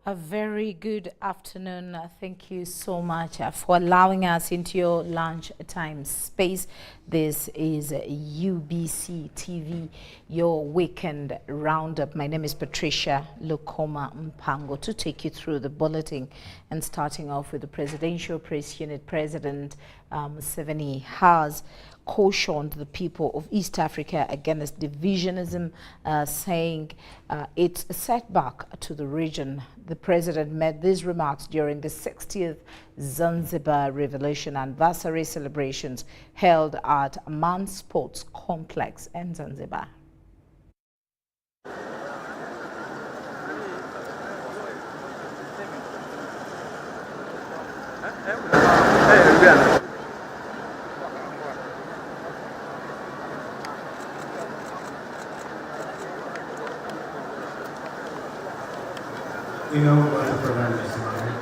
A very good afternoon. Thank you so much for allowing us into your lunch time space. This is UBC TV, your weekend roundup. My name is Patricia Lukoma Mpango to take you through the bulletin, and starting off with the Presidential Press Unit President Museveni has cautioned the people of East Africa against divisionism, saying it's a setback to the region. The president made these remarks during the 60th Zanzibar Revolution Anniversary celebrations held at Man Sports Complex in Zanzibar. You know what to prevent this, right?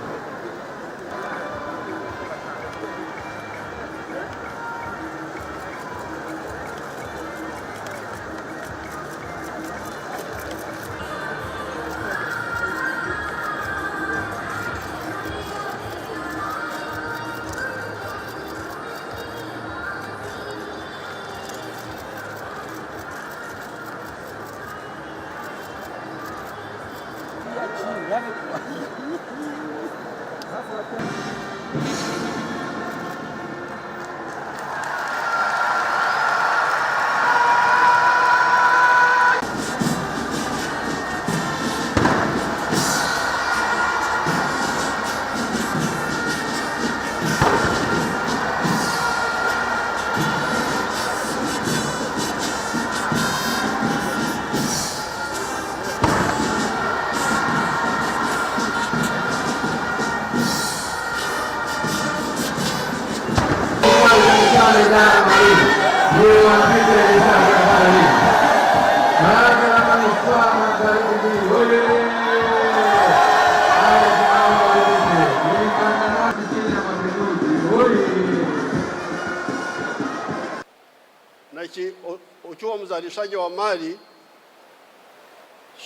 Ukiwa mzalishaji wa mali,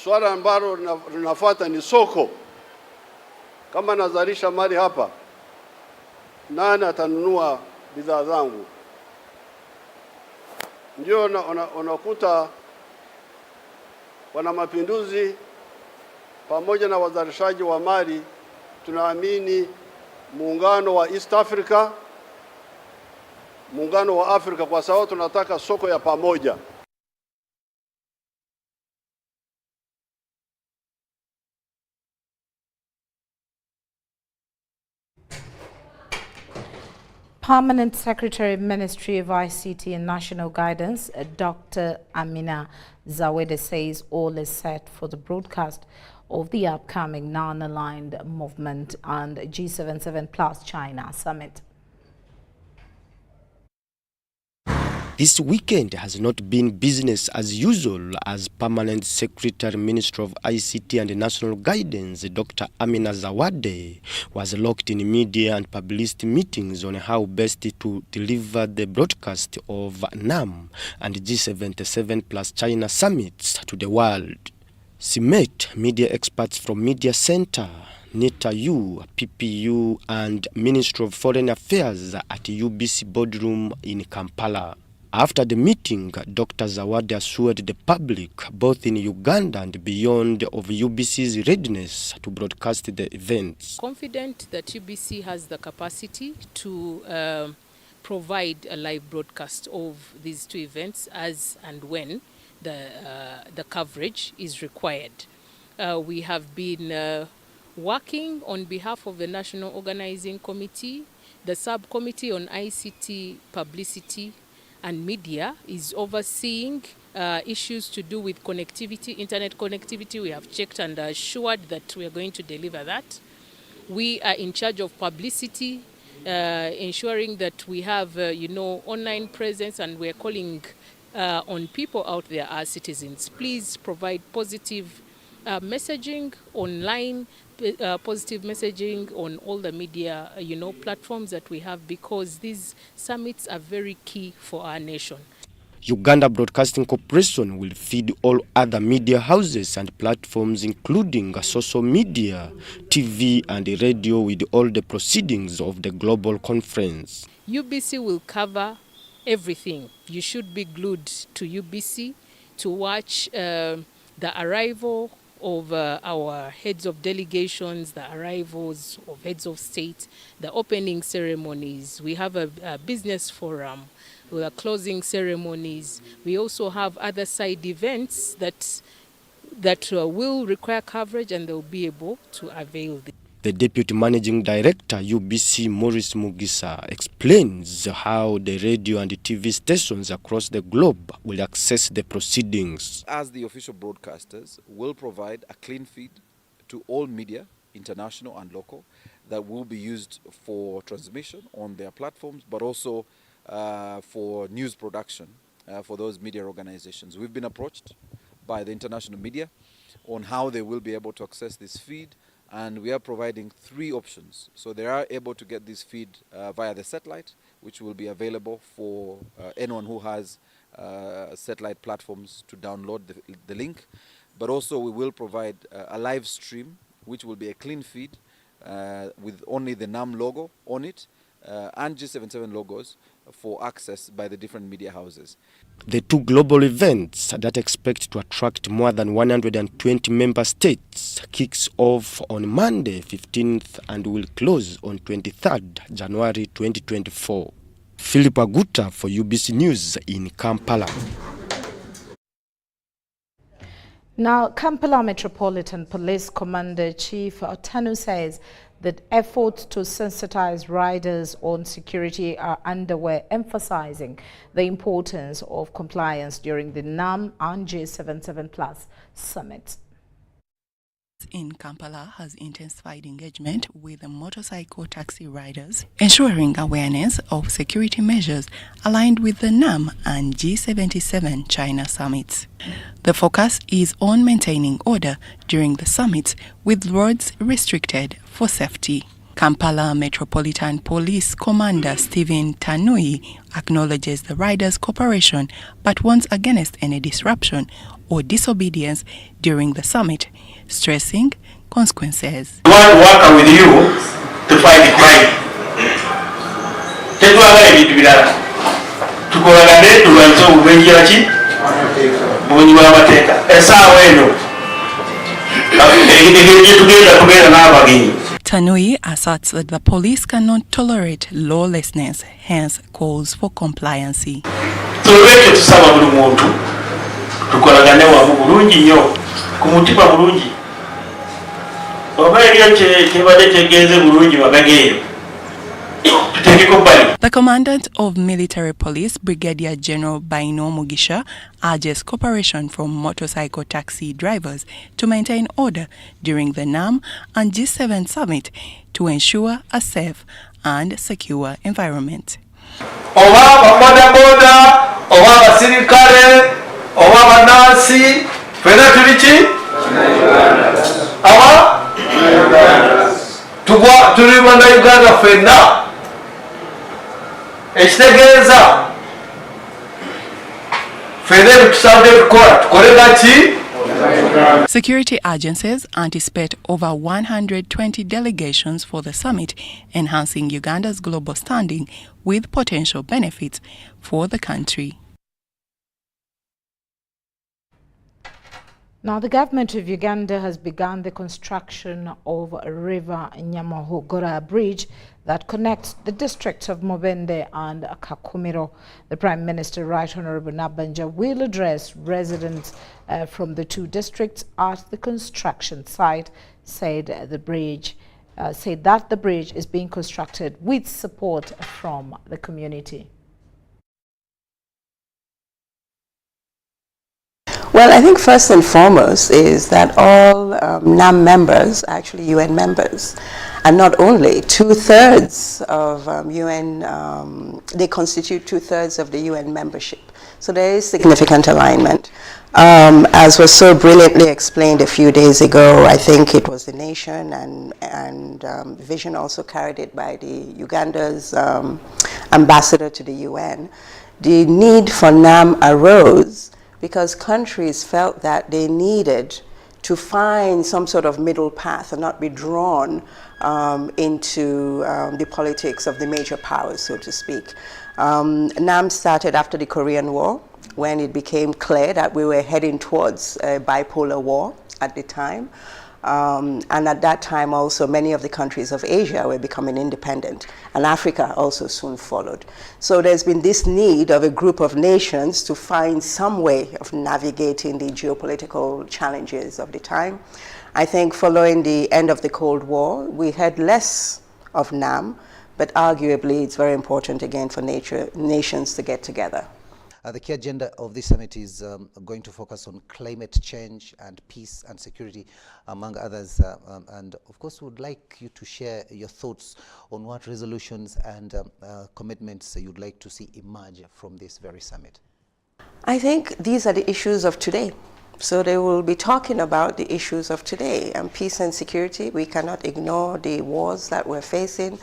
swala ambalo linafuata ni soko. Kama nazalisha mali hapa, nani atanunua bidhaa zangu? Ndio unakuta wana mapinduzi pamoja na wazalishaji wa mali tunaamini muungano wa East Africa, muungano wa Afrika, kwa sababu tunataka soko ya pamoja. Permanent Secretary, Ministry of ICT and National Guidance, Dr. Amina Zawede, says all is set for the broadcast of the upcoming non-aligned movement and G77 plus China Summit. This weekend has not been business as usual as Permanent Secretary, Minister of ICT and National Guidance, Dr. Amina Zawade, was locked in media and publicity meetings on how best to deliver the broadcast of NAM and G77 plus China summits to the world. She met media experts from Media Center, NETAU, PPU, and Ministry of Foreign Affairs at UBC Boardroom in Kampala. After the meeting, Dr. Zawade assured the public, both in Uganda and beyond, of UBC's readiness to broadcast the events. Confident that UBC has the capacity to provide a live broadcast of these two events as and when the coverage is required. We have been working on behalf of the National Organizing Committee. The subcommittee on ICT, publicity and media is overseeing issues to do with connectivity, internet connectivity. We have checked and assured that we are going to deliver that. We are in charge of publicity, ensuring that we have online presence, and we're calling on people out there as citizens. Please provide positive messaging online, positive messaging on all the media platforms that we have, because these summits are very key for our nation. Uganda Broadcasting Corporation will feed all other media houses and platforms, including social media, TV and radio, with all the proceedings of the global conference. UBC will cover everything. You should be glued to UBC to watch the arrival of our heads of delegations, the arrivals of heads of state, the opening ceremonies. We have a business forum, we are closing ceremonies. We also have other side events that will require coverage, and they'll be able to avail this. The Deputy Managing Director, UBC, Maurice Mugisa, explains how the radio and the TV stations across the globe will access the proceedings. As the official broadcasters, will provide a clean feed to all media, international and local, that will be used for transmission on their platforms, but also for news production for those media organizations. We've been approached by the international media on how they will be able to access this feed, and we are providing 3 options. So they are able to get this feed via the satellite, which will be available for anyone who has satellite platforms to download the link. But also we will provide a live stream, which will be a clean feed with only the NAM logo on it and G77 logos for access by the different media houses. The 2 global events that expect to attract more than 120 member states kicks off on Monday 15th and will close on 23rd January 2024. Philip Aguta for UBC News in Kampala. Now, Kampala Metropolitan Police Commander Chief Otanu says that efforts to sensitize riders on security are underway, emphasizing the importance of compliance during the NAM and G77 Plus Summit. In Kampala has intensified engagement with the motorcycle taxi riders, ensuring awareness of security measures aligned with the NAM and G77 China summits. The focus is on maintaining order during the summit, with roads restricted for safety. Kampala Metropolitan Police Commander Stephen Tanui acknowledges the riders' cooperation but warns against any disruption or disobedience during the summit, stressing consequences. We want to work with you to fight the crime. Tanui asserts that the police cannot tolerate lawlessness, hence calls for compliancy. tukolagane wamu bulungi nnyo ku mutima bulungi oba eriyo kyebadde tegenze bulungi bagageeyo tuteekeko bbali. The Commandant of Military Police, Brigadier General Baino Mugisha, urges cooperation from motorcycle taxi drivers to maintain order during the NAM and G7 Summit to ensure a safe and secure environment. Oba bodaboda, oba basirikale, oba banansi, fena tuliki? Aba? Tuli bana Uganda fena. Ekitegeeza fena tusabe tukola tukole gaki? Security agencies anticipate over 120 delegations for the summit, enhancing Uganda's global standing with potential benefits for the country. Now, the government of Uganda has begun the construction of a river Nyamahogora bridge that connects the districts of Mubende and Kakumiro. The Prime Minister, Right Honorable Nabanja, will address residents from the 2 districts at the construction site, said that the bridge is being constructed with support from the community. Well, I think first and foremost is that all NAM members, actually UN members, and not only 2/3 of UN, they constitute 2/3 of the UN membership. So there is significant alignment. As was so brilliantly explained a few days ago, I think it was the nation and Vision also carried it by the Uganda's ambassador to the UN, the need for NAM arose because countries felt that they needed to find some sort of middle path and not be drawn into the politics of the major powers, so to speak. NAM started after the Korean War, when it became clear that we were heading towards a bipolar war at the time. And at that time also many of the countries of Asia were becoming independent, and Africa also soon followed. So there's been this need of a group of nations to find some way of navigating the geopolitical challenges of the time. I think following the end of the Cold War, we had less of NAM, but arguably it's very important again for nations to get together. The key agenda of this summit is going to focus on climate change and peace and security, among others. And of course, we would like you to share your thoughts on what resolutions and commitments you'd like to see emerge from this very summit. I think these are the issues of today. So they will be talking about the issues of today, and peace and security. We cannot ignore the wars that we're facing,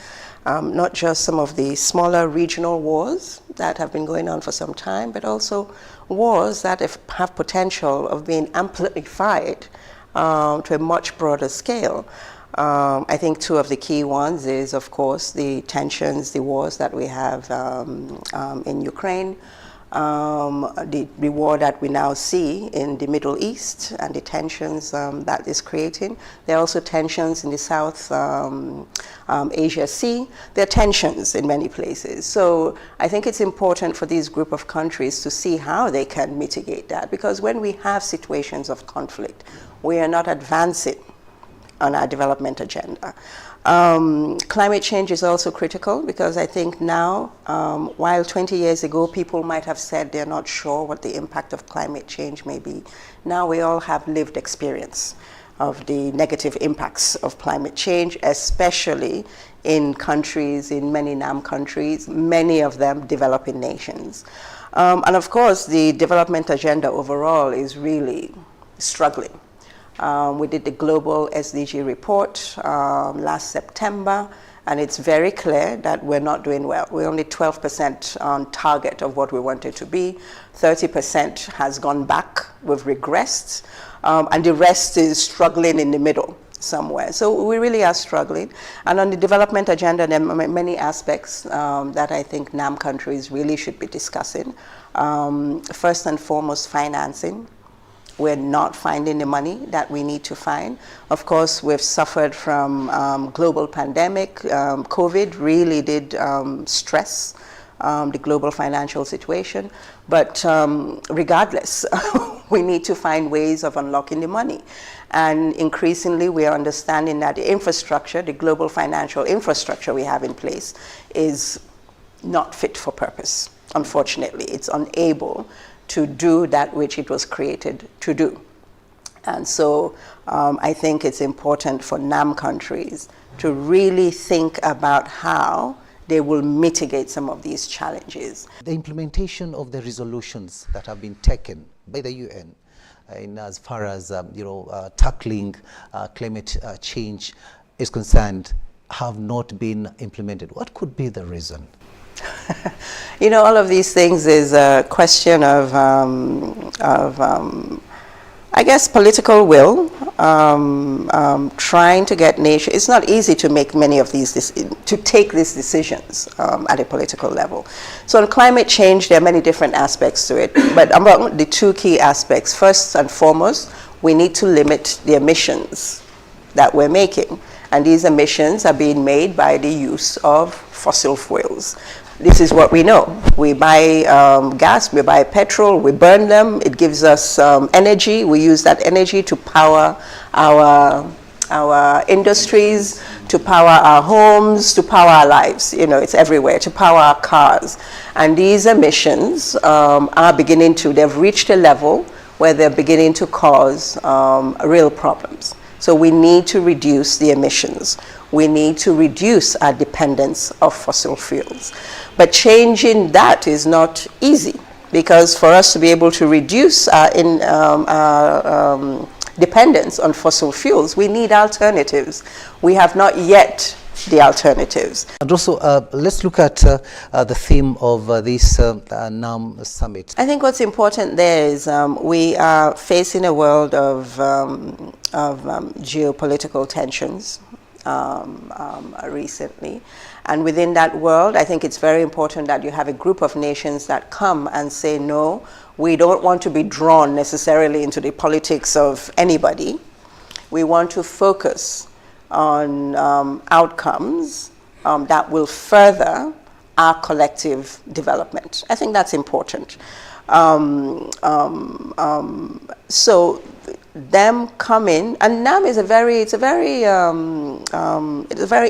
not just some of the smaller regional wars that have been going on for some time, but also wars that have potential of being amplified to a much broader scale. I think two of the key ones is, of course, the tensions, the wars that we have in Ukraine, the war that we now see in the Middle East and the tensions that is creating. There are also tensions in the South Asia Sea. There are tensions in many places. So I think it's important for these group of countries to see how they can mitigate that, because when we have situations of conflict, we are not advancing on our development agenda. Climate change is also critical, because I think now, while 20 years ago people might have said they're not sure what the impact of climate change may be, now we all have lived experience of the negative impacts of climate change, especially in countries, in many NAM countries, many of them developing nations. And of course, the development agenda overall is really struggling. We did the global SDG report last September, and it's very clear that we're not doing well. We're only 12% on target of what we wanted to be. 30% has gone back, we've regressed, and the rest is struggling in the middle somewhere. So we really are struggling. And on the development agenda, there are many aspects that I think NAM countries really should be discussing. First and foremost, financing. We're not finding the money that we need to find. Of course, we've suffered from global pandemic. COVID really did stress the global financial situation. But regardless, we need to find ways of unlocking the money. And increasingly, we are understanding that the infrastructure, the global financial infrastructure we have in place, is not fit for purpose. Unfortunately, it's unable to do that which it was created to do. And so I think it's important for NAM countries to really think about how they will mitigate some of these challenges. The implementation of the resolutions that have been taken by the UN in as far as tackling climate change is concerned have not been implemented. What could be the reason? You know, all of these things is a question of I guess, political will, trying to get nations. It's not easy to make many of these, to take these decisions at a political level. So on climate change, there are many different aspects to it, but among the two key aspects, first and foremost, we need to limit the emissions that we're making. And these emissions are being made by the use of fossil fuels. This is what we know. We buy gas, we buy petrol, we burn them. It gives us energy. We use that energy to power our industries, to power our homes, to power our lives. You know, it's everywhere, to power our cars. And these emissions are beginning to, they've reached a level where they're beginning to cause real problems. So we need to reduce the emissions. We need to reduce our dependence of fossil fuels. But changing that is not easy, because for us to be able to reduce our dependence on fossil fuels, we need alternatives. We have not yet the alternatives. And also, let's look at the theme of this NAM summit. I think what's important there is we are facing a world of geopolitical tensions recently. And within that world, I think it's very important that you have a group of nations that come and say, no, we don't want to be drawn necessarily into the politics of anybody. We want to focus on outcomes that will further our collective development. I think that's important. So them coming, and NAM is a very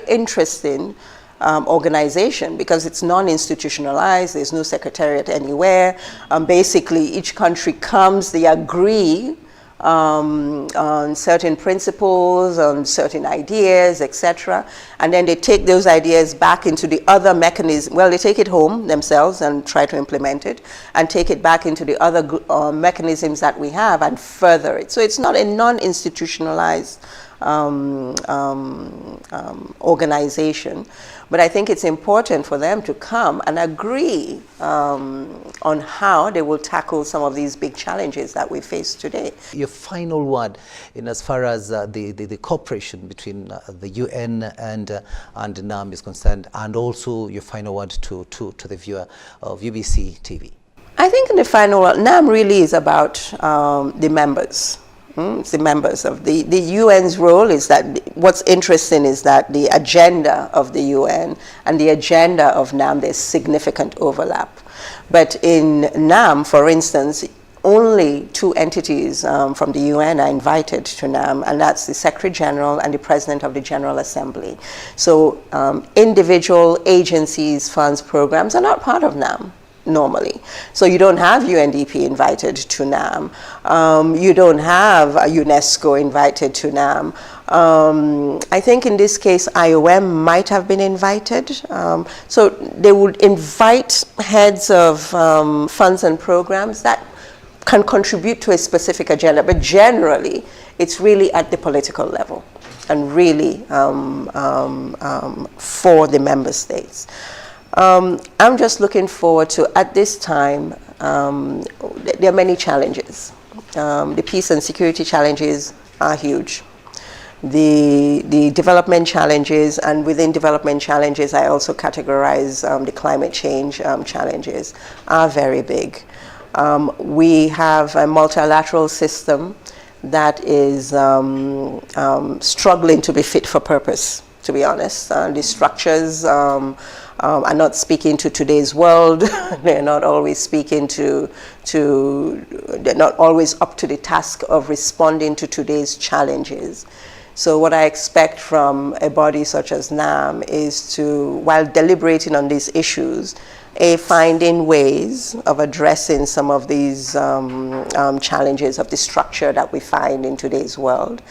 interesting organization because it's non-institutionalized. There's no secretariat anywhere. Basically, each country comes, they agree on certain principles, on certain ideas, etc. And then they take those ideas back into the other mechanism. Well, they take it home themselves and try to implement it and take it back into the other mechanisms that we have and further it. So it's not a non-institutionalized organization. But I think it's important for them to come and agree on how they will tackle some of these big challenges that we face today. Your final word in as far as the cooperation between the UN and NAM is concerned, and also your final word to the viewer of UBC TV. I think in the final word, NAM really is about the members. It's the members of the UN's role is that what's interesting is that the agenda of the UN and the agenda of NAM, there's significant overlap. But in NAM, for instance, only two entities from the UN are invited to NAM, and that's the Secretary General and the President of the General Assembly. So individual agencies, funds, programs are not part of NAM. Normally. So you don't have UNDP invited to NAM. You don't have UNESCO invited to NAM. I think in this case, IOM might have been invited. So they would invite heads of funds and programs that can contribute to a specific agenda, but generally, it's really at the political level and really for the member states. I'm just looking forward to, at this time, there are many challenges. The peace and security challenges are huge. The development challenges, and within development challenges, I also categorize the climate change challenges, are very big. We have a multilateral system that is struggling to be fit for purpose, to be honest. The structures are not speaking to today's world. They're not always speaking they're not always up to the task of responding to today's challenges. So what I expect from a body such as NAM is to, while deliberating on these issues, finding ways of addressing some of these challenges of the structure that we find in today's world.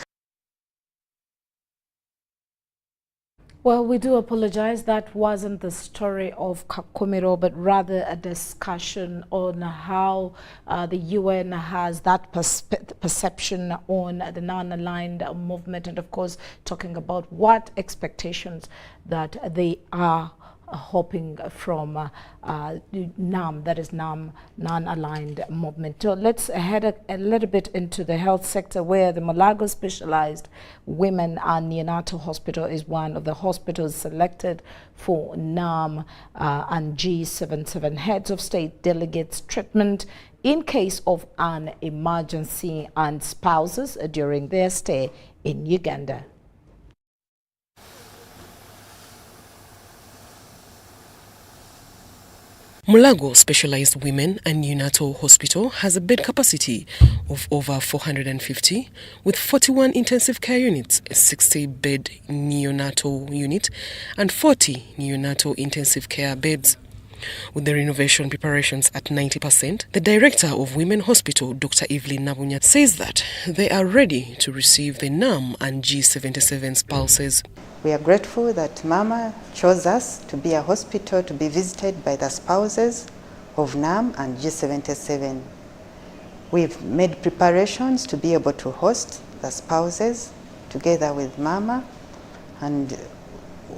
Well, we do apologize. That wasn't the story of Kakumiro, but rather a discussion on how the UN has that perception on the non-aligned movement, and of course talking about what expectations that they are hoping from NAM, that is NAM, non-aligned movement. So let's head a little bit into the health sector, where the Mulago Specialized Women and Neonatal Hospital is one of the hospitals selected for NAM and G77 heads of state delegates treatment in case of an emergency and spouses during their stay in Uganda. Mulago Specialized Women and Neonatal Hospital has a bed capacity of over 450 with 41 intensive care units, a 60-bed neonatal unit and 40 neonatal intensive care beds. With the renovation preparations at 90%, the Director of Women Hospital, Dr. Evelyn Nabunya, says that they are ready to receive the NAM and G77 spouses. We are grateful that Mama chose us to be a hospital to be visited by the spouses of NAM and G77. We've made preparations to be able to host the spouses together with Mama, and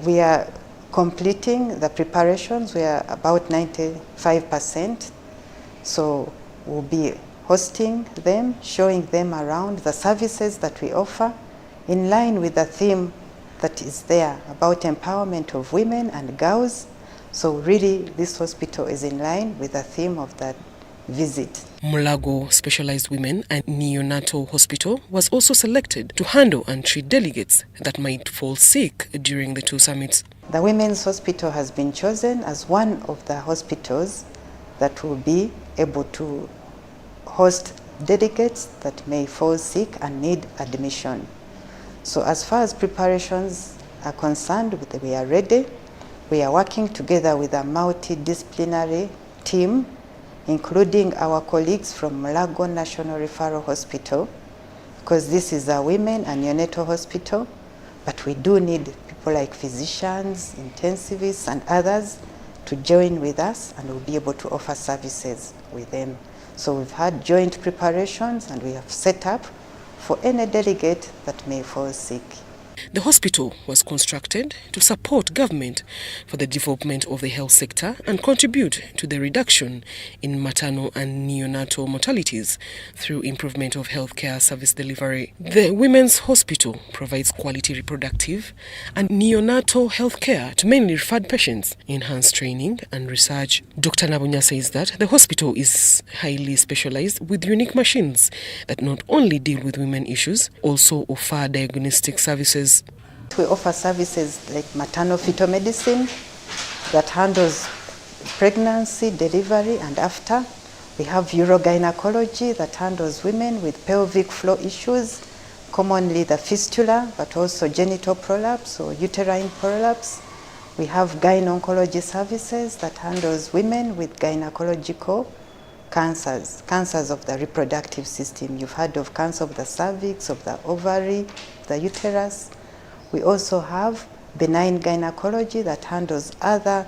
We are completing the preparations. We are about 95%. So we'll be hosting them, showing them around the services that we offer in line with the theme that is there about empowerment of women and girls. So really this hospital is in line with the theme of that visit. Mulago Specialized Women and Neonatal Hospital was also selected to handle and treat delegates that might fall sick during the two summits. The Women's Hospital has been chosen as one of the hospitals that will be able to host delegates that may fall sick and need admission. So as far as preparations are concerned, we are ready. We are working together with a multidisciplinary team, including our colleagues from Mulago National Referral Hospital, because this is a women and neonatal hospital, but we do need people like physicians, intensivists, and others to join with us, and we'll be able to offer services with them. So we've had joint preparations, and we have set up for any delegate that may fall sick. The hospital was constructed to support government for the development of the health sector and contribute to the reduction in maternal and neonatal mortalities through improvement of healthcare service delivery. The Women's Hospital provides quality reproductive and neonatal healthcare to mainly referred patients, enhanced training and research. Dr. Nabunya says that the hospital is highly specialized with unique machines that not only deal with women issues, also offer diagnostic services. We offer services like maternal fetal medicine that handles pregnancy, delivery, and after. We have urogynecology that handles women with pelvic floor issues, commonly the fistula, but also genital prolapse or uterine prolapse. We have gyn-oncology services that handles women with gynecological cancers of the reproductive system. You've heard of cancer of the cervix, of the ovary, the uterus. We also have benign gynecology that handles other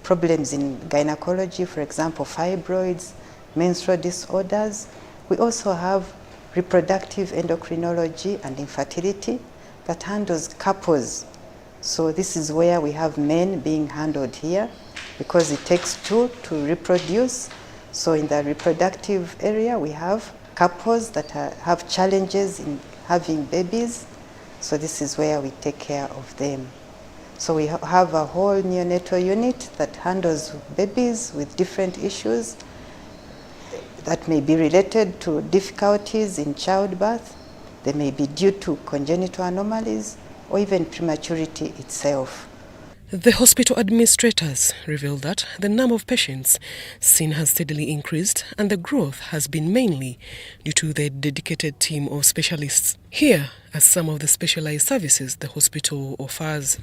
problems in gynecology, for example, fibroids, menstrual disorders. We also have reproductive endocrinology and infertility that handles couples. So this is where we have men being handled here because it takes two to reproduce. So in the reproductive area, we have couples that have challenges in having babies. So this is where we take care of them. So we have a whole neonatal unit that handles babies with different issues that may be related to difficulties in childbirth. They may be due to congenital anomalies or even prematurity itself. The hospital administrators revealed that the number of patients seen has steadily increased and the growth has been mainly due to the dedicated team of specialists. Here are some of the specialized services the hospital offers.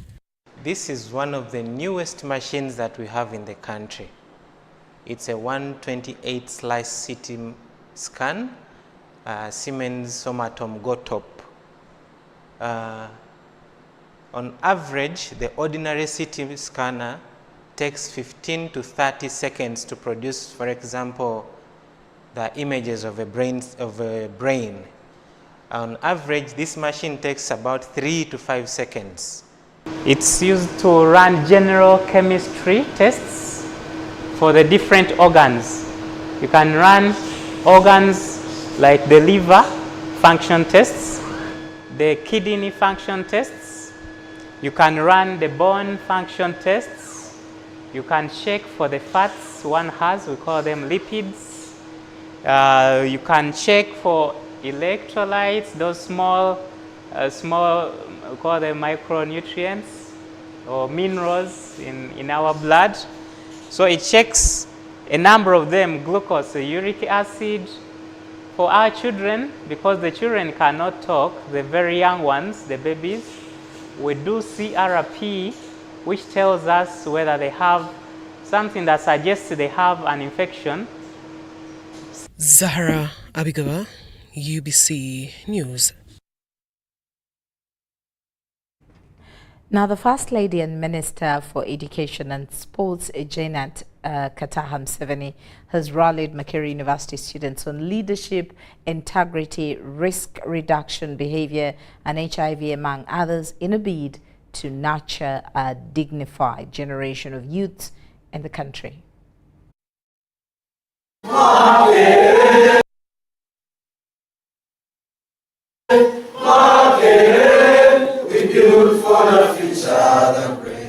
This is one of the newest machines that we have in the country. It's a 128 slice CT scan, Siemens Somatom Gotop. On average, the ordinary CT scanner takes 15 to 30 seconds to produce, for example, the images of a brain. On average, this machine takes about 3 to 5 seconds. It's used to run general chemistry tests for the different organs. You can run organs like the liver function tests, the kidney function tests. You can run the bone function tests. You can check for the fats one has, we call them lipids. You can check for electrolytes, those small, we call them micronutrients or minerals in our blood. So it checks a number of them, glucose, uric acid. For our children, because the children cannot talk, the very young ones, the babies, we do CRP, which tells us whether they have something that suggests they have an infection. Zahra Abigawa, UBC News. Now, the First Lady and Minister for Education and Sports, Janet Kataham Seveni, has rallied Makerere University students on leadership, integrity, risk reduction behavior, and HIV, among others, in a bid to nurture a dignified generation of youth in the country.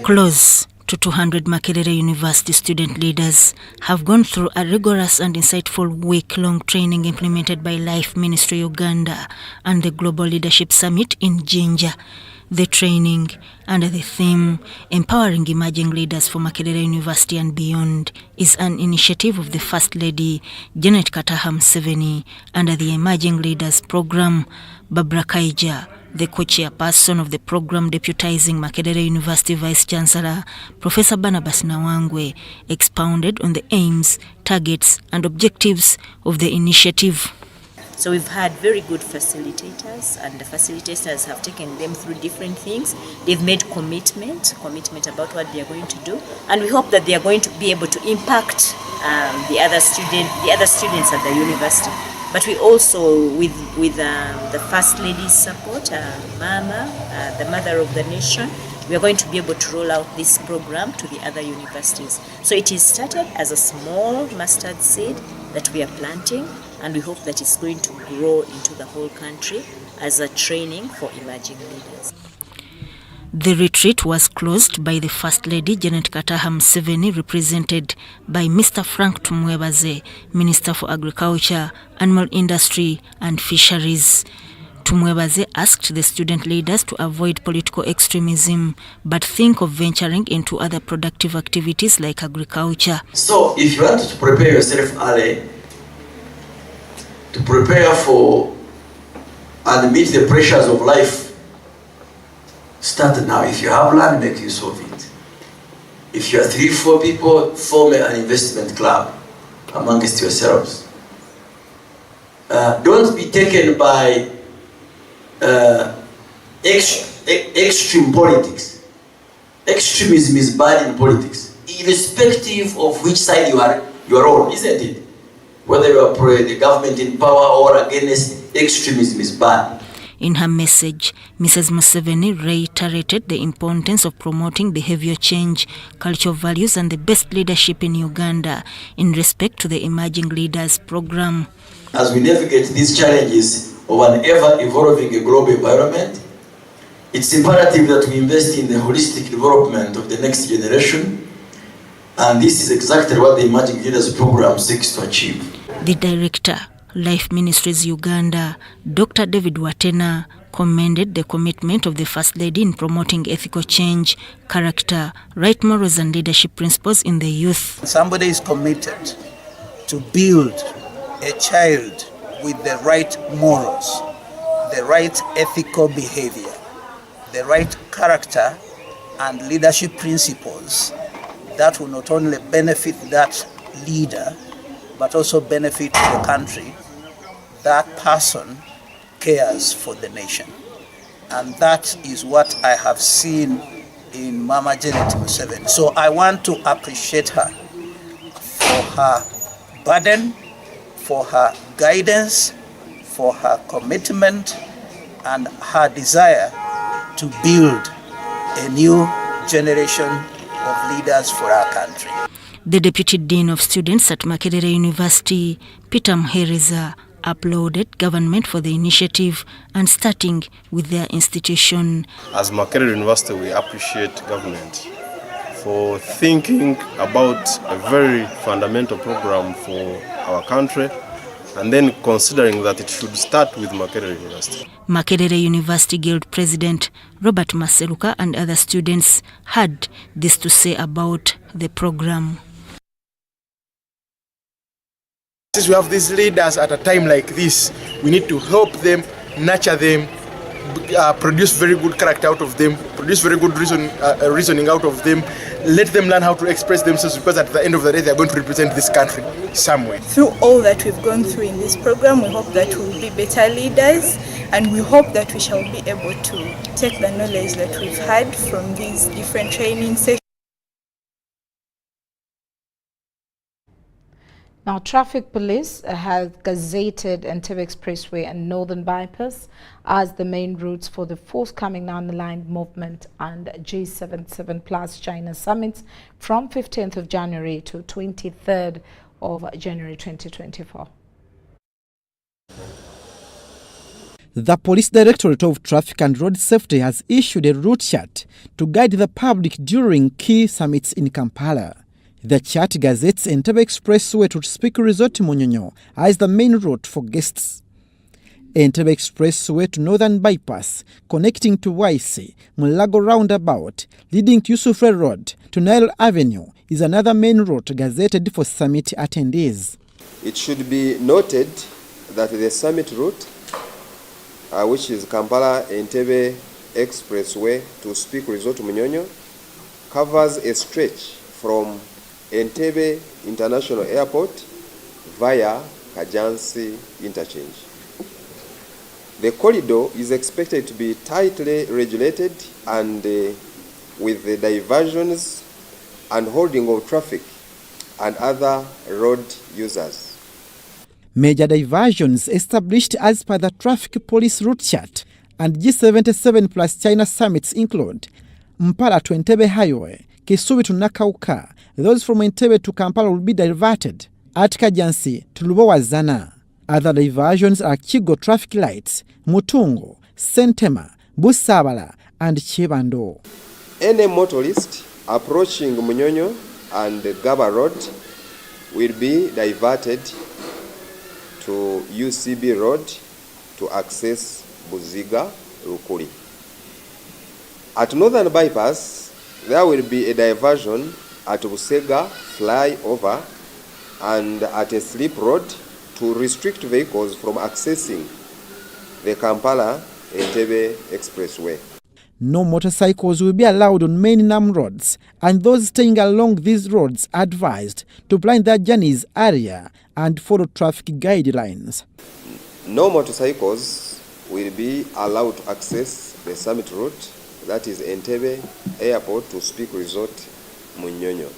Close to 200 Makerere University student leaders have gone through a rigorous and insightful week-long training implemented by Life Ministry Uganda and the Global Leadership Summit in Jinja. The training, under the theme Empowering Emerging Leaders for Makerere University and Beyond, is an initiative of the First Lady, Janet Kataha Museveni, under the Emerging Leaders Program. Barbara Kaija, the co-chairperson of the program deputizing Makerere University Vice-Chancellor, Professor Barnabas Nawangwe, expounded on the aims, targets and objectives of the initiative. So we've had very good facilitators, and the facilitators have taken them through different things. They've made commitment about what they are going to do, and we hope that they are going to be able to impact the other students at the university. But we also, with the First Lady's support, Mama, the mother of the nation, we are going to be able to roll out this program to the other universities. So it is started as a small mustard seed that we are planting, and we hope that it's going to grow into the whole country as a training for emerging leaders. The retreat was closed by the First Lady, Janet Kataha Museveni, represented by Mr. Frank Tumwebaze, Minister for Agriculture, Animal Industry and Fisheries. Tumwebaze asked the student leaders to avoid political extremism, but think of venturing into other productive activities like agriculture. So if you want to prepare yourself early, to prepare for and meet the pressures of life, start now. If you have land, make use of it. If you are 3-4 people, form an investment club amongst yourselves. Don't be taken by extreme politics. Extremism is bad in politics, irrespective of which side you are on, isn't it? Whether you are pro the government in power or against, extremism is bad. In her message, Mrs. Museveni reiterated the importance of promoting behavior change, cultural values and the best leadership in Uganda in respect to the Emerging Leaders Program. As we navigate these challenges of an ever-evolving global environment, it's imperative that we invest in the holistic development of the next generation, and this is exactly what the Emerging Leaders Program seeks to achieve. The Director, Life Ministries Uganda, Dr. David Watena, commended the commitment of the First Lady in promoting ethical change, character, right morals and leadership principles in the youth. Somebody is committed to build a child with the right morals, the right ethical behavior, the right character and leadership principles that will not only benefit that leader, but also benefit the country. That person cares for the nation. And that is what I have seen in Mama Janet Museveni. So I want to appreciate her for her burden, for her guidance, for her commitment, and her desire to build a new generation of leaders for our country. The Deputy Dean of Students at Makerere University, Peter Mhereza, applauded government for the initiative and starting with their institution. As Makerere University, we appreciate government for thinking about a very fundamental program for our country and then considering that it should start with Makerere University. Makerere University Guild President Robert Maseruka and other students had this to say about the program. Since we have these leaders at a time like this, we need to help them, nurture them, produce very good character out of them, produce very good reasoning out of them, let them learn how to express themselves, because at the end of the day they are going to represent this country somewhere. Through all that we've gone through in this program, we hope that we'll be better leaders, and we hope that we shall be able to take the knowledge that we've had from these different training sessions. Now, traffic police have gazetted Entebbe Expressway and Northern Bypass as the main routes for the forthcoming non-aligned movement and G77 Plus China Summits from 15th of January to 23rd of January 2024. The Police Directorate of Traffic and Road Safety has issued a route chart to guide the public during key summits in Kampala. The chart gazettes Entebbe Expressway to Speak Resort Munyonyo as the main route for guests. Entebbe Expressway to Northern Bypass, connecting to Waisi, Mulago Roundabout, leading to Yusufre Road to Nile Avenue, is another main route gazetted for summit attendees. It should be noted that the summit route, which is Kampala Entebbe Expressway to Speak Resort Munyonyo, covers a stretch from Entebbe International Airport via Kajansi Interchange. The corridor is expected to be tightly regulated and with the diversions and holding of traffic and other road users. Major diversions established as per the traffic police route chart and G77 plus China summits include Mpala to Entebbe Highway, Kisubi to Nakauka. Those from Entebbe to Kampala will be diverted at Kajansi to Lubowazana. Other diversions are Kigo traffic lights, Mutungo, Sentema, Busabala, and Chibando. Any motorist approaching Munyonyo and Gaba Road will be diverted to UCB Road to access Buziga, Rukuri. At Northern Bypass, there will be a diversion at Busega flyover and at a slip road to restrict vehicles from accessing the Kampala Entebbe Expressway. No motorcycles will be allowed on main NAM roads, and those staying along these roads are advised to plan their journeys earlier and follow traffic guidelines. No motorcycles will be allowed to access the summit route, that is Entebbe Airport to Speak Resort Munyonyo.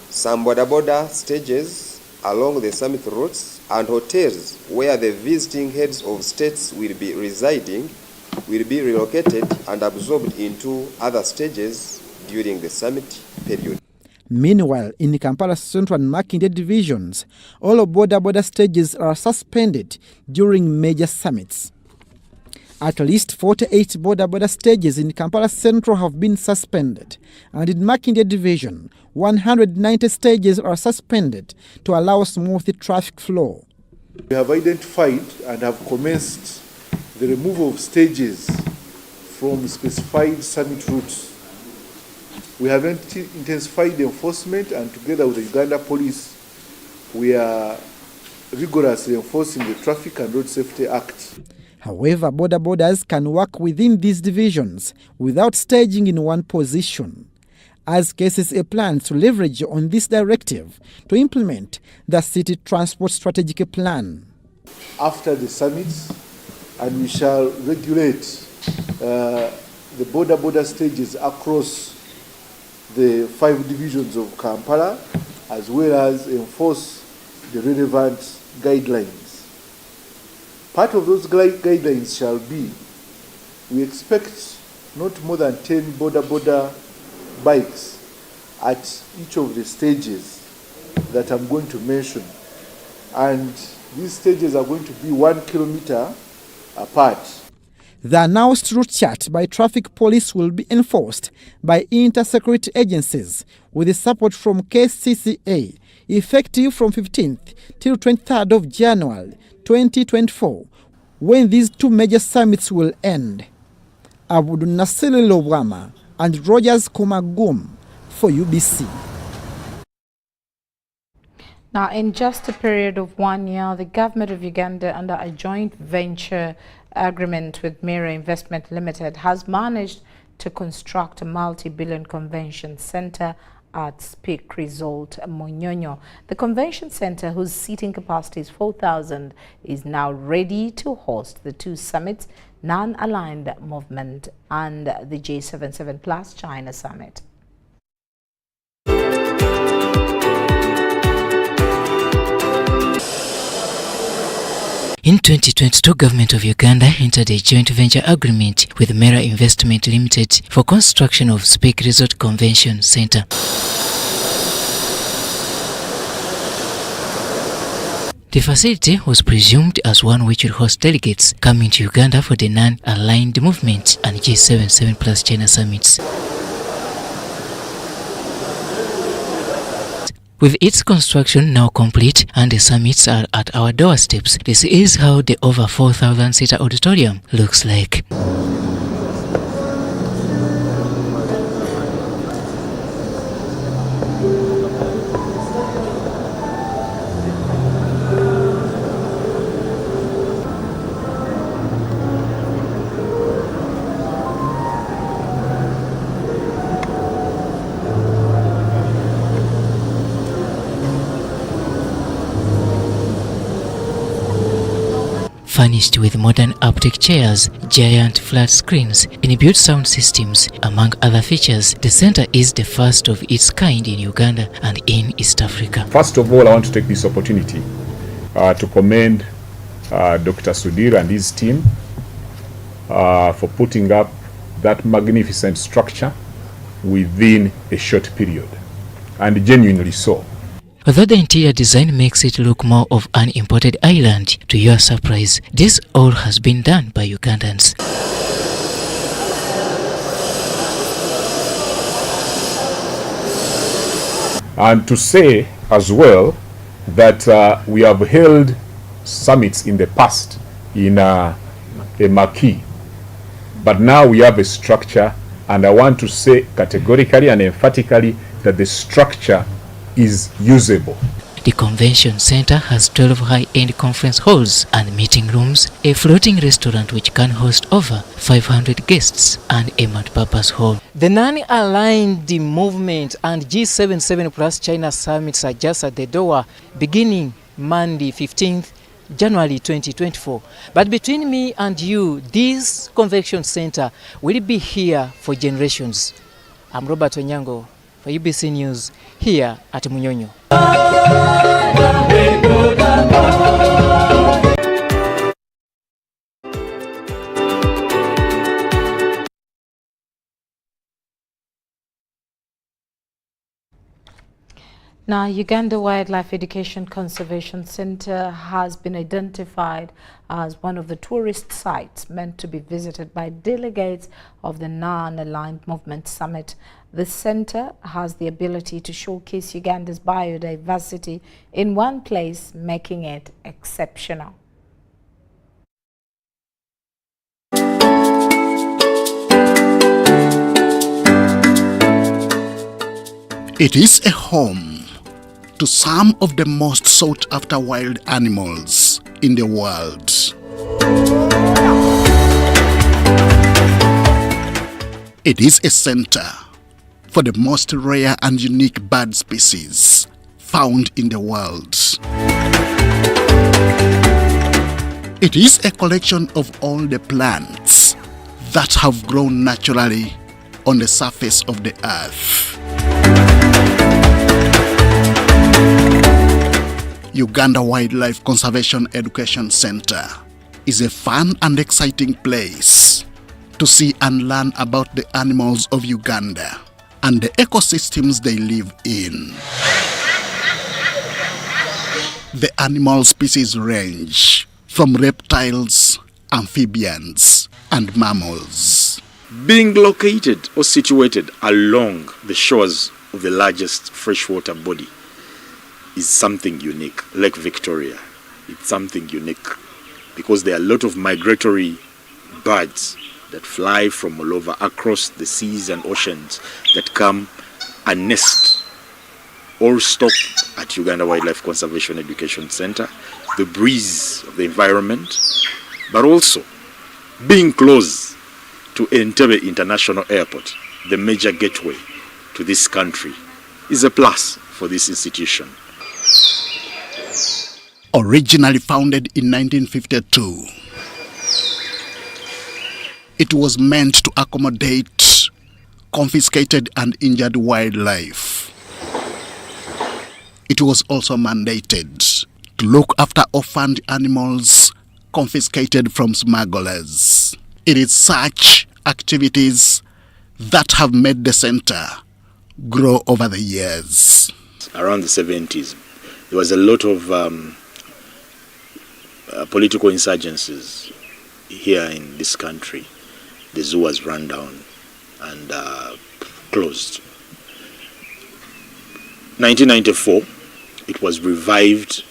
Some border stages along the summit routes and hotels where the visiting heads of states will be residing will be relocated and absorbed into other stages during the summit period. Meanwhile, in Kampala Central and Makinde divisions, all border stages are suspended during major summits. At least 48 border stages in Kampala Central have been suspended, and in Makinde Division, 190 stages are suspended to allow smooth traffic flow. We have identified and have commenced the removal of stages from specified summit routes. We have intensified the enforcement, and together with the Uganda Police, we are rigorously enforcing the Traffic and Road Safety Act. However, borders can work within these divisions without staging in one position. As KCCA plans to leverage on this directive to implement the City Transport Strategic Plan. After the summits, and we shall regulate the border stages across the 5 divisions of Kampala, as well as enforce the relevant guidelines. Part of those guidelines shall be, we expect not more than 10 border bikes at each of the stages that I'm going to mention. And these stages are going to be 1 kilometer apart. The announced route chart by traffic police will be enforced by inter-security agencies with the support from KCCA, effective from 15th till 23rd of January 2024, when these 2 major summits will end. Abudu Nasili Lobwama and Rogers Komagum for UBC. Now, in just a period of 1 year, the government of Uganda, under a joint venture agreement with Mira Investment Limited, has managed to construct a multi-billion convention center at Speak Resort Munyonyo. The convention center, whose seating capacity is 4,000, is now ready to host the 2 summits, Non-Aligned Movement and the G77 Plus China Summit. In 2022, Government of Uganda entered a joint venture agreement with Mera Investment Limited for construction of Speak Resort Convention Center. The facility was presumed as one which would host delegates coming to Uganda for the non-aligned movement and G77 plus China summits. With its construction now complete and the summits are at our doorsteps, this is how the over 4,000-seater auditorium looks like. Furnished with modern uptake chairs, giant flat screens, inbuilt sound systems, among other features, the center is the first of its kind in Uganda and in East Africa. First of all, I want to take this opportunity to commend Dr. Sudhir and his team for putting up that magnificent structure within a short period, and genuinely so. Although the interior design makes it look more of an imported island, to your surprise, this all has been done by Ugandans. And to say as well that we have held summits in the past in a marquee, but now we have a structure, and I want to say categorically and emphatically that the structure is usable. The convention center has 12 high-end conference halls and meeting rooms, a floating restaurant which can host over 500 guests, and a multi-purpose hall. The non-aligned movement and G77 plus China summits are just at the door, beginning Monday 15th January 2024. But between me and you, this convention center will be here for generations. I'm Robert Onyango for UBC News here at Munyonyo. Now, Uganda Wildlife Education Conservation Center has been identified as one of the tourist sites meant to be visited by delegates of the Non-Aligned Movement Summit. The center has the ability to showcase Uganda's biodiversity in one place, making it exceptional. It is a home to some of the most sought-after wild animals in the world. It is a center for the most rare and unique bird species found in the world. It is a collection of all the plants that have grown naturally on the surface of the earth. Uganda Wildlife Conservation Education Center is a fun and exciting place to see and learn about the animals of Uganda and the ecosystems they live in. The animal species range from reptiles, amphibians, and mammals. Being located or situated along the shores of the largest freshwater body is something unique. Lake Victoria, it's something unique because there are a lot of migratory birds that fly from all over across the seas and oceans that come and nest or stop at Uganda Wildlife Conservation Education Center. The breeze of the environment, but also being close to Entebbe International Airport, the major gateway to this country, is a plus for this institution. Originally founded in 1952, it was meant to accommodate confiscated and injured wildlife. It was also mandated to look after orphaned animals confiscated from smugglers. It is such activities that have made the center grow over the years. Around the 70s, there was a lot of political insurgencies here in this country. The zoo was run down and closed. 1994, it was revived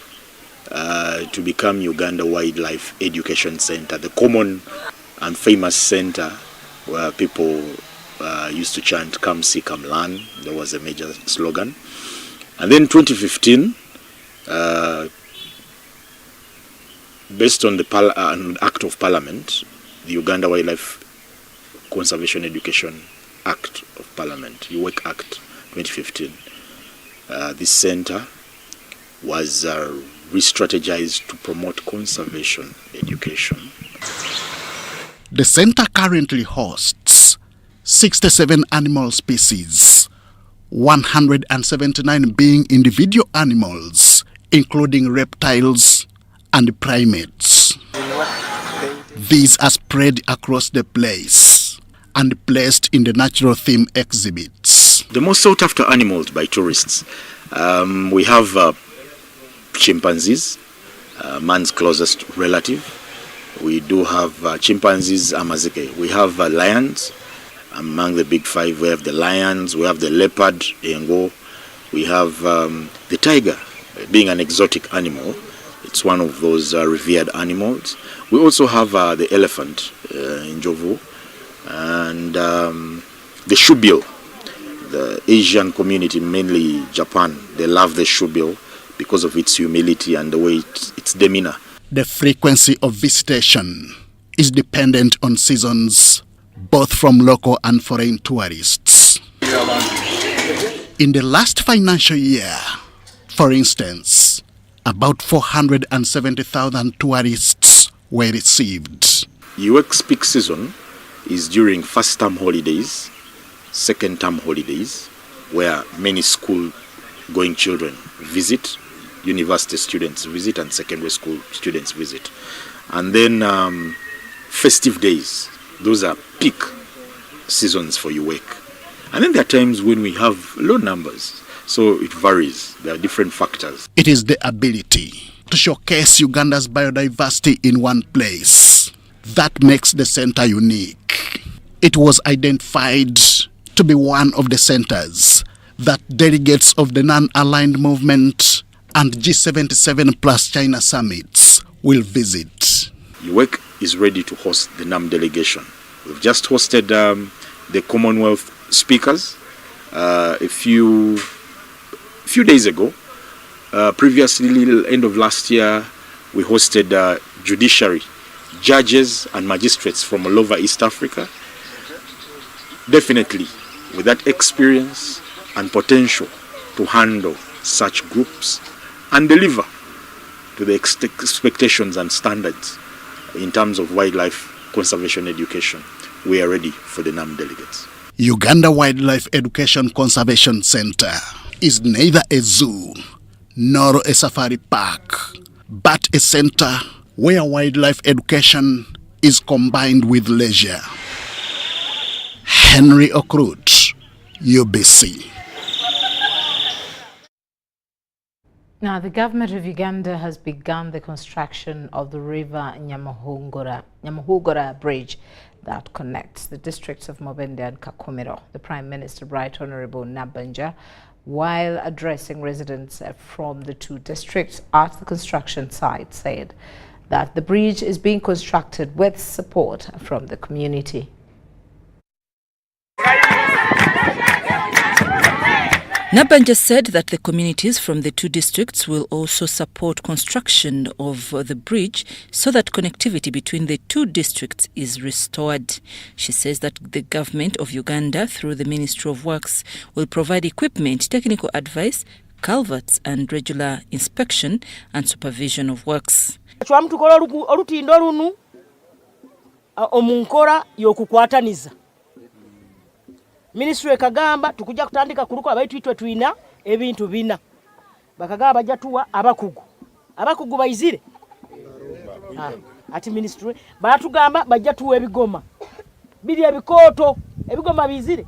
to become Uganda Wildlife Education Center, the common and famous center where people used to chant, "Come see, come learn." There was a major slogan. And then 2015, based on an Act of Parliament, the Uganda Wildlife Conservation Education Act of Parliament, UWEC Act 2015, this center was re-strategized to promote conservation education. The center currently hosts 67 animal species, 179 being individual animals, including reptiles and primates. These are spread across the place and placed in the natural theme exhibits. The most sought after animals by tourists, we have chimpanzees, man's closest relative. We do have chimpanzees, amazeke. We have lions. Among the big five, we have the lions, we have the leopard, engo. We have the tiger, being an exotic animal. It's one of those revered animals. We also have the elephant, Njovu, and the shoebill. The Asian community, mainly Japan, they love the shoebill because of its humility and the way its demeanor. The frequency of visitation is dependent on seasons, both from local and foreign tourists. In the last financial year, for instance, about 470,000 tourists were received. UWEC's peak season is during first-term holidays, second-term holidays, where many school-going children visit, university students visit, and secondary school students visit. And then festive days, those are peak seasons for UWEC. And then there are times when we have low numbers, so it varies. There are different factors. It is the ability to showcase Uganda's biodiversity in one place that makes the center unique. It was identified to be one of the centers that delegates of the non-aligned movement and G77 plus China summits will visit. UWEC is ready to host the NAM delegation. We've just hosted the Commonwealth speakers a few days ago. Previously, end of last year, we hosted judiciary, judges and magistrates from all over East Africa. Definitely, with that experience and potential to handle such groups and deliver to the expectations and standards in terms of wildlife conservation education, we are ready for the NAM delegates. Uganda Wildlife Education Conservation Center is neither a zoo nor a safari park, but a center where wildlife education is combined with leisure. Henry Okrut, UBC. Now, the government of Uganda has begun the construction of the river Nyamuhugura Bridge that connects the districts of Mubende and Kakumiro. The Prime Minister, Right Honorable Nabanja, while addressing residents from the two districts at the construction site, said that the bridge is being constructed with support from the community. Nabanja said that the communities from the two districts will also support construction of the bridge so that connectivity between the two districts is restored. She says that the government of Uganda, through the Ministry of Works, will provide equipment, technical advice, culverts and regular inspection and supervision of works. Ministry ekagamba tukujja kutandika kuluko abaitu itwe tuina ebintu bina bakagamba bajja tuwa abakugu bayizire ati ministry batugamba bajja tuwe ebigoma bili ebikoto ebigoma bizire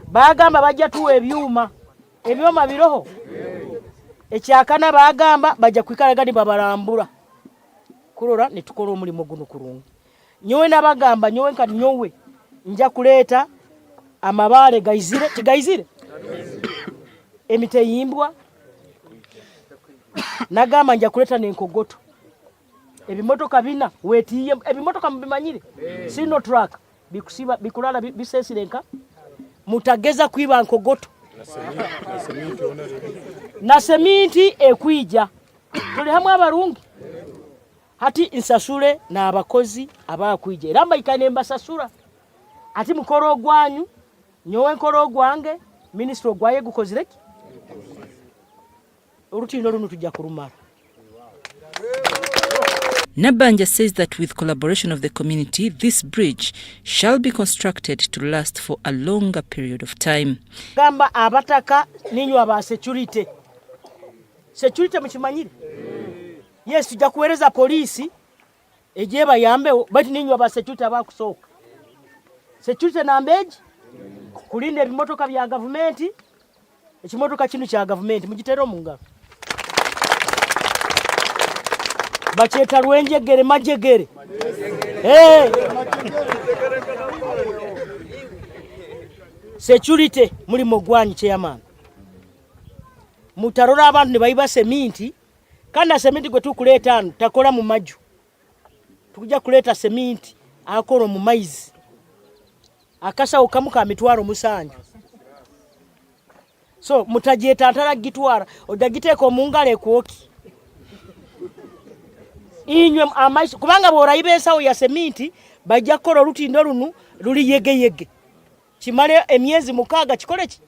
bagamba bajja tuwe ebyuma biroho ekyakana bagamba bajja kwikaragani babalambula kurora netukola omulimo guno kurungi nyowe nabagamba nyowe nka nyowe nja kuleta amabale gaizire tigaizire emiteyimbwa nagamba nja kuleta n'enkogoto ebimotoka bina wetiye ebimotoka mbimanyire sino truck bikusiba bikulala bisesirenka mutageza kwiba nkogoto na seminti ekwija tuli hamwe abarungi hati nsasule na abakozi abakwija era mbayikane mbasasura ati mukoro gwanyu nyowe nkoro gwange ministro gwaye gukozireki urutino runo tujja kurumara. Nabanja says that with collaboration of the community, this bridge shall be constructed to last for a longer period of time. Gamba abataka ninyu aba security. Security mchimanyire. Yes, tujja kuwereza polisi ejeba yambe but ninyu aba security aba kusoka. Security nambeji kulinda ebimotoka bya government ekimotoka kinu kya government mugitero munga. Bacheta rwenjegere majegere security muri mogwanyi chairman mutarora abantu ne bayiba seminti kana seminti gwe tukuleta takola mu maju tukujja kuleta seminti akoro mu maize akasa okamuka mitwaro musanju so mutajeta antara gitwara odagiteko mungale kuoki inywe amaishi kubanga borayibesawo ya seminti bajja koro lutindo runu luli yege chimale emyezi mukaga chikoleki.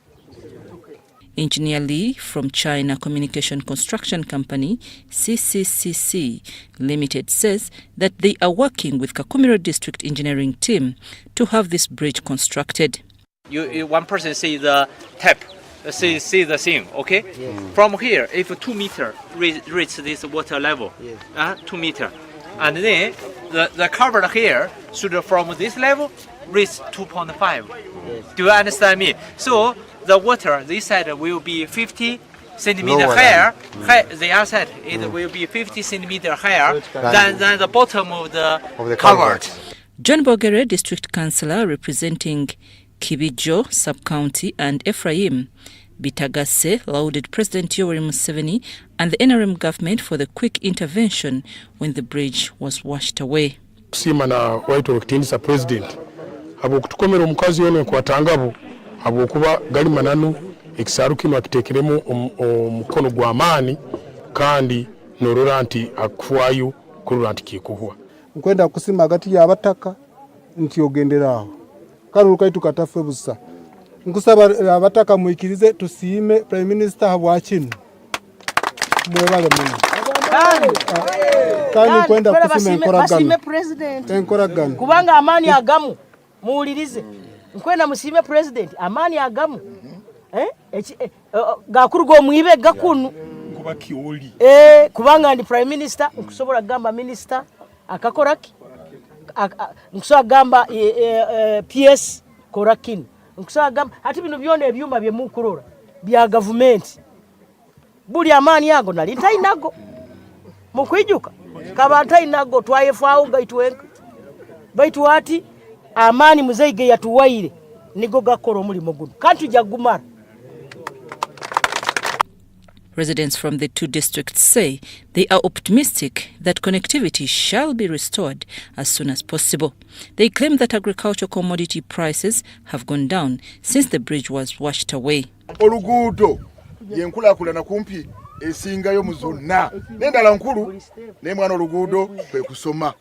Engineer Lee from China Communication Construction Company CCCC Limited says that they are working with Kakumiro District Engineering Team to have this bridge constructed. You one person see the tap, see the thing, okay? Yes. From here, if 2 meters reach this water level, yes. 2 meters, and then the cover here should from this level reach 2.5. Yes. Do you understand me? So the water this side will be 50 centimeter higher. The other side it will be 50 centimeter higher than the bottom of the cover. John Bogere, District Councillor representing Kibijo Sub-County and Ephraim Bitagase, lauded President Yoweri Museveni and the NRM government for the quick intervention when the bridge was washed away. Sima na waitu wakitindisa President abo kutukomera omukazi ono kwatangabo abo kuba gali mananu ekisaru kino akitekeremo omukono gwa maani kandi norora nti akwayo kurora nti kikuhwa nkwenda kusima hagati ya abataka nti ogenderaho kandi ukaitu katafe busa nkusaba abataka muikirize tusiime Prime Minister habwakino mwebale muno kandi kwenda kusima enkoragano kubanga amani agamu muulirize nkwenda musime president amani agamu gakurugo mwibe gakunu kuba kioli kubanga ndi Prime Minister nkusobola gamba minister akakoraki nkusobola gamba PS korakini nkusobola gamba hati bino byone ebyuma bye mukurora bya government buli amani yago nali ntainago mukwijuka kaba ntainago twayefaawo gaitwenka baitu ati amani muzaige yatuwaire nigo gakora omulimo guno kantu jagumara. Residents from the two districts say they are optimistic that connectivity shall be restored as soon as possible. They claim that agricultural commodity prices have gone down since the bridge was washed away. Oluguudo yenkulakulana kumpi esingayo muzonna nendala nkulu ne mwana oluguudo kwe kusoma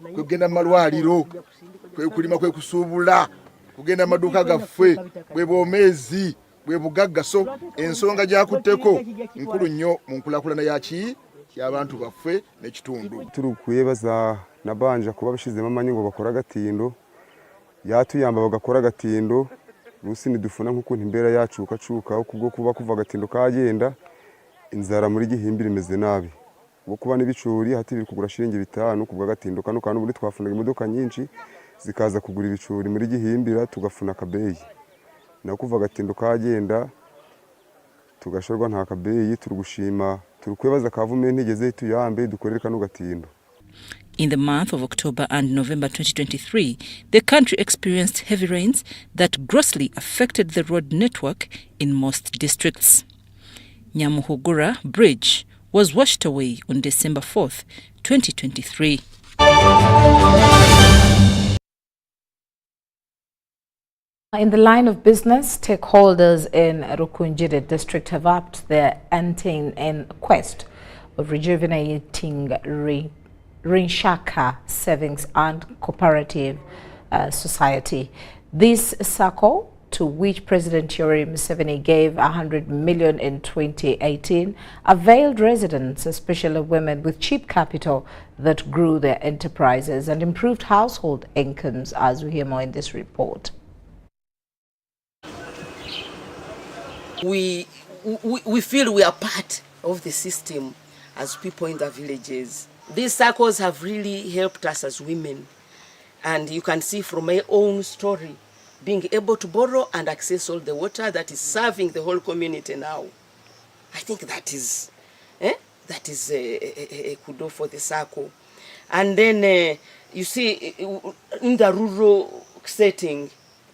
kwe kugenda mu malwaliro kwe kulima kwe kusuubula kugenda maduka gaffe bwe bomezi bwe bugagga so ensonga gyakuteko nkulu nnyo mu nkulakulana yaki y'abantu baffe n'ekitundu. Turi kuyebaza nabanja kuba bashizemo amanyi ngo bakora agatindo yatuyamba bagakora agatindo rusi nidufuna nk'ukuntu imbera yacuka kubwo kuba kuva agatindo kagenda inzara muri gihimbira imeze nabi bwo kuba n'ibicuri hati biri kugura shilingi 5 kubwa gatindo kano kandi muri twafunga imodoka nyinshi zikaza kugura ibicuri muri gihimbira tugafuna akabeyi nakuva gatindo kagenda tugashorwa nta kabeyi turugushima turukwebaza kavumenti igeze tuyambe dukorera kano gatindo. In the month of October and November 2023, the country experienced heavy rains that grossly affected the road network in most districts. Nyamuhugura Bridge was washed away on December 4th, 2023. In the line of business, stakeholders in Rukunjiri district have upped their ante in quest of rejuvenating Rinshaka Savings and Cooperative Society. This circle, to which President Yoweri Museveni gave 100 million in 2018, availed residents, especially women with cheap capital, that grew their enterprises and improved household incomes, as we hear more in this report. We feel we are part of the system as people in the villages. These circles have really helped us as women, and you can see from my own story, being able to borrow and access all the water that is serving the whole community now. I think that is a kudo for the circle. And then you see in the rural setting,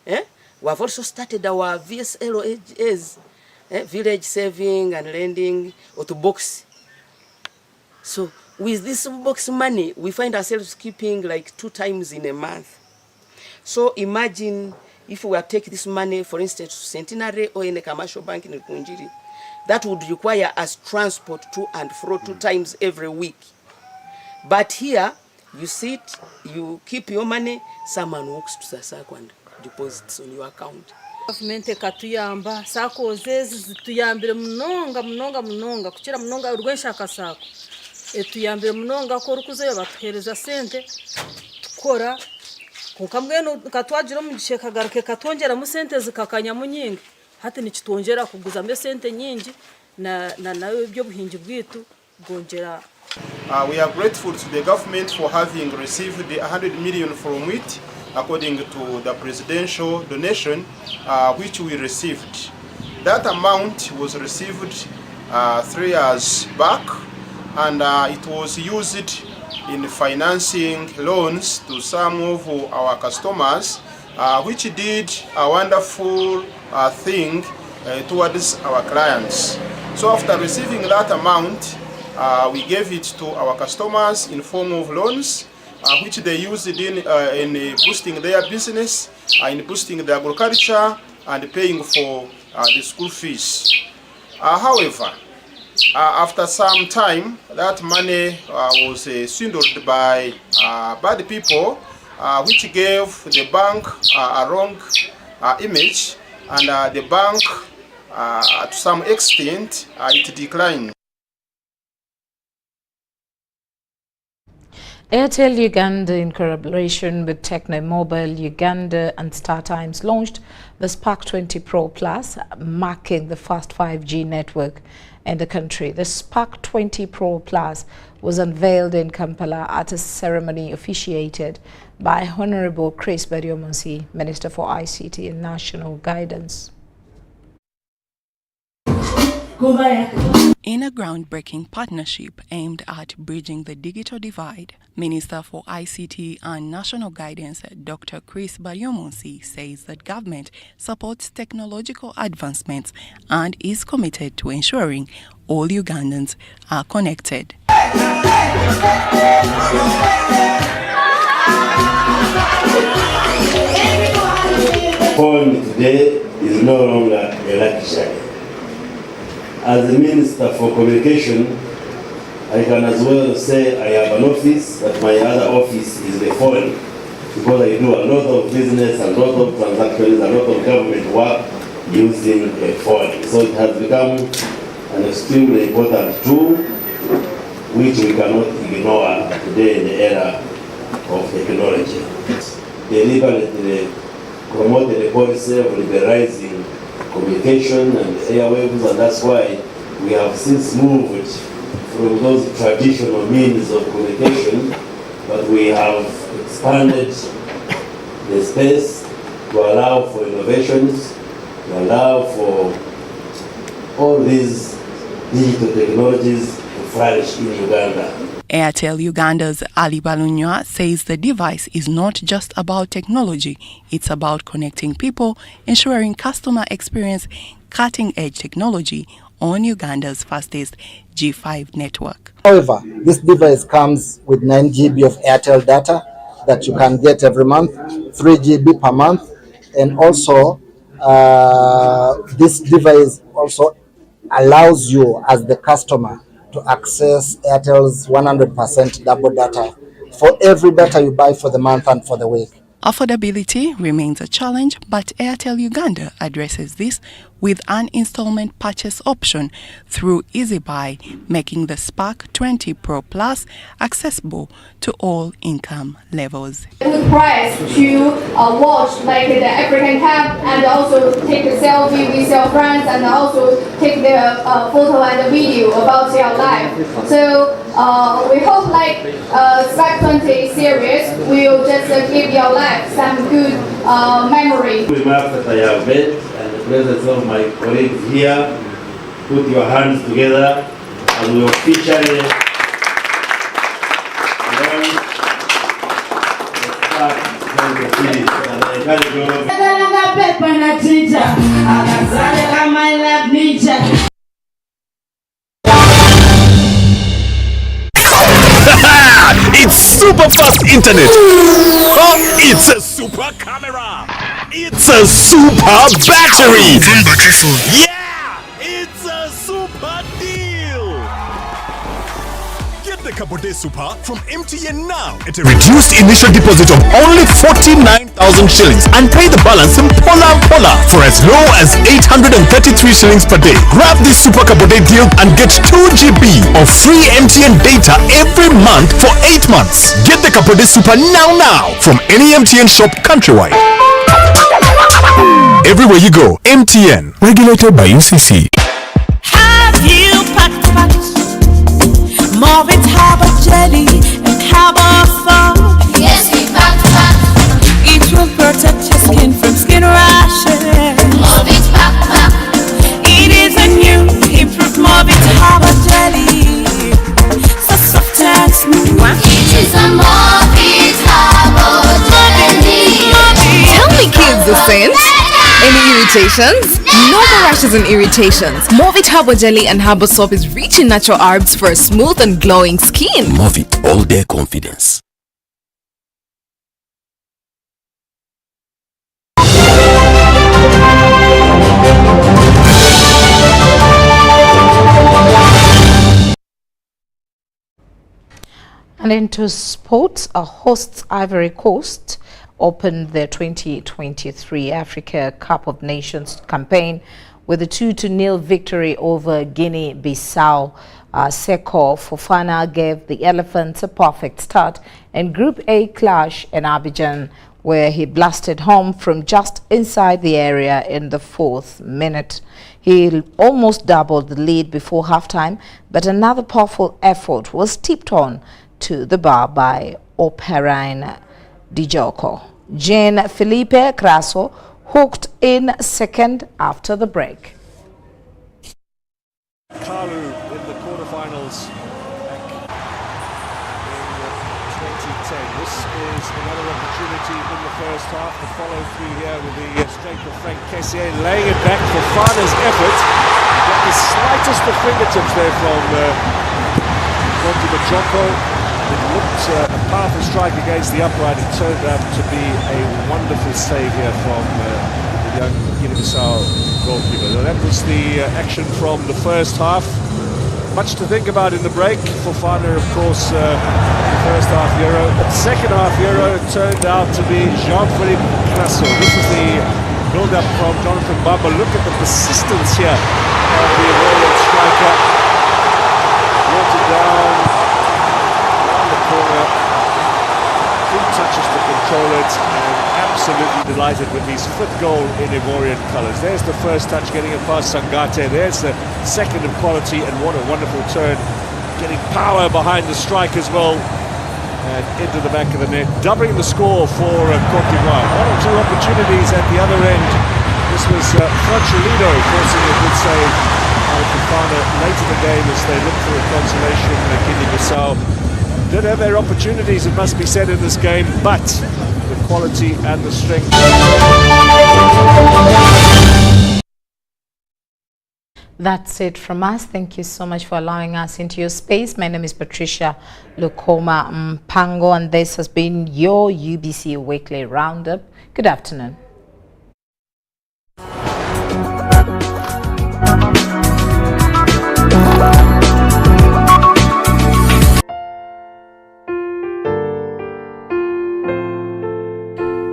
we have also started our VSLOs, village saving and lending, or to box. So with this box money, we find ourselves keeping like 2 times in a month. So imagine if we take this money, for instance, to Centenary or in a commercial bank in Rukunjiri, that would require us transport to and fro 2 times every week. But here, you sit, you keep your money, someone walks to the circle and deposits on your account. Government katuyamba sako zezi zituyambire munonga kuchira munonga urwenshaka sako etuyambire munonga ko rukuze batuhereza sente tukora kukamweno katwagira mu gisheka garuke katongera mu sente zikakanya mu nyingi hati nikitongera kuguza mbe sente nyingi na nayo byo buhingi bwitu bwongera. We are grateful to the government for having received the 100 million from it, according to the presidential donation which we received. That amount was received 3 years back, and it was used in financing loans to some of our customers, which did a wonderful thing towards our clients. So after receiving that amount, we gave it to our customers in form of loans, which they used in boosting their business, in boosting their agriculture, and paying for the school fees. However, after some time, that money was swindled by bad people, which gave the bank a wrong image, and the bank, to some extent, it declined. Airtel Uganda, in collaboration with Techno Mobile Uganda and StarTimes, launched the Spark 20 Pro Plus, marking the first 5G network in the country. The Spark 20 Pro Plus was unveiled in Kampala at a ceremony officiated by Honorable Chris Baryomunsi, Minister for ICT and National Guidance. In a groundbreaking partnership aimed at bridging the digital divide, Minister for ICT and National Guidance Dr. Chris Baryomunsi says that government supports technological advancements and is committed to ensuring all Ugandans are connected. Phone today is no longer a luxury. As the Minister for Communication, I can as well say I have an office, but my other office is the phone, because I do a lot of business, a lot of transactions, a lot of government work using a phone. So it has become an extremely important tool which we cannot ignore today in the era of technology. Deliberately promoted a policy of liberalizing communication and airwaves, and that's why we have since moved from those traditional means of communication, but we have expanded the space to allow for innovations, to allow for all these digital technologies to flourish in Uganda. Airtel Uganda's Ali Balunywa says the device is not just about technology, it's about connecting people, ensuring customer experience, cutting-edge technology on Uganda's fastest G5 network. However, this device comes with 9 GB of Airtel data that you can get every month, 3 GB per month, and also this device also allows you as the customer to access Airtel's 100% double data for every data you buy for the month and for the week. Affordability remains a challenge, but Airtel Uganda addresses this with an installment purchase option through EasyBuy, making the Spark 20 Pro Plus accessible to all income levels. Good price to watch like the African Cup and also take a selfie with your friends and also take the photo and the video about your life. So we hope like Spark 20 series will just give your life some good memory. And the presence of my colleagues here, put your hands together and we officially launch the It's super fast internet. Oh, it's a super camera. It's a super battery. Yeah, it's a super deal. Get the Kabote Super from MTN now at a reduced initial deposit of only 49,000 shillings and pay the balance in Pola for as low as 833 shillings per day. Grab this Super Kabote deal and get 2 GB of free MTN data every month for 8 months. Get the Kabote Super now from any MTN shop countrywide. Everywhere you go, MTN, regulated by UCC. Have you packed more with Harbour jelly and Harbour foam? Yes, we packed. It will protect your skin from skin rashes. More with pack. It is a new improved more with Harbour jelly. So soft and smooth. It is a more with Harbour jelly. Tell me, kids, the sense. Any irritations? No more rashes and irritations. Movit Herbal Jelly and Herbal Soap is rich in natural herbs for a smooth and glowing skin. Movit all day confidence. And into sports, hosts Ivory Coast opened their 2023 Africa Cup of Nations campaign with a 2-0 victory over Guinea-Bissau. Seko Fofana gave the Elephants a perfect start in Group A clash in Abidjan, where he blasted home from just inside the area in the 4th minute. He almost doubled the lead before halftime, but another powerful effort was tipped on to the bar by Operine Dijoko. Jean Felipe Crasso hooked in second after the break. Kalu in the quarterfinals back in 2010. This is another opportunity in the first half to follow through here with the strength of Frank Kessier laying it back for Fana's effort. Got the slightest of fingertips there from Majoko. It looked a powerful strike against the upright. It turned out to be a wonderful save here from the young Guinea-Bissau goalkeeper. So that was the action from the first half. Much to think about in the break. Fofana, of course, the first half Euro. The second half Euro turned out to be Jean-Philippe Crasso. This is the build-up from Jonathan Bamba. Look at the persistence here of the Ivorian striker. Brought it down. Corner, 3 touches to control it, and absolutely delighted with his 5th goal in Ivorian colours. There's the first touch getting it past Sangate, there's the second of quality, and what a wonderful turn getting power behind the strike as well. And into the back of the net, doubling the score for Cote d'Ivoire. One or two opportunities at the other end. This was Francholino forcing a good save out of Fofana late in the game as they look for a consolation. Guinea-Bissau did have their opportunities, it must be said, in this game, but the quality and the strength. That's it from us. Thank you so much for allowing us into your space. My name is Patricia Lukoma Mpango, and this has been your UBC Weekly Roundup. Good afternoon.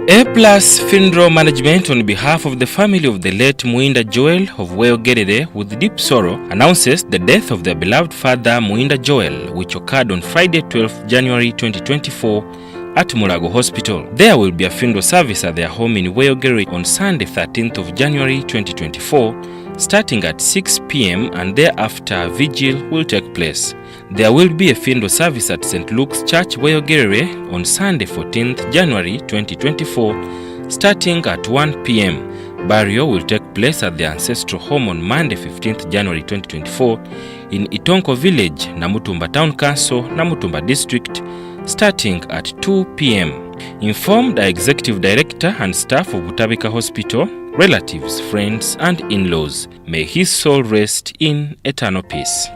A+ Funeral Management, on behalf of the family of the late Muinda Joel of Weogerere, with deep sorrow, announces the death of their beloved father Muinda Joel, which occurred on Friday 12th January 2024 at Mulago Hospital. There will be a funeral service at their home in Weogerere on Sunday 13th of January 2024, starting at 6 p.m. and thereafter a vigil will take place. There will be a funeral service at St. Luke's Church, Weogerere on Sunday 14th January 2024, starting at 1 p.m. Burial will take place at the ancestral home on Monday 15th January 2024 in Itonko Village, Namutumba Town Council, Namutumba District, starting at 2 p.m. Informed are Executive Director and staff of Butabika Hospital, relatives, friends and in-laws. May his soul rest in eternal peace.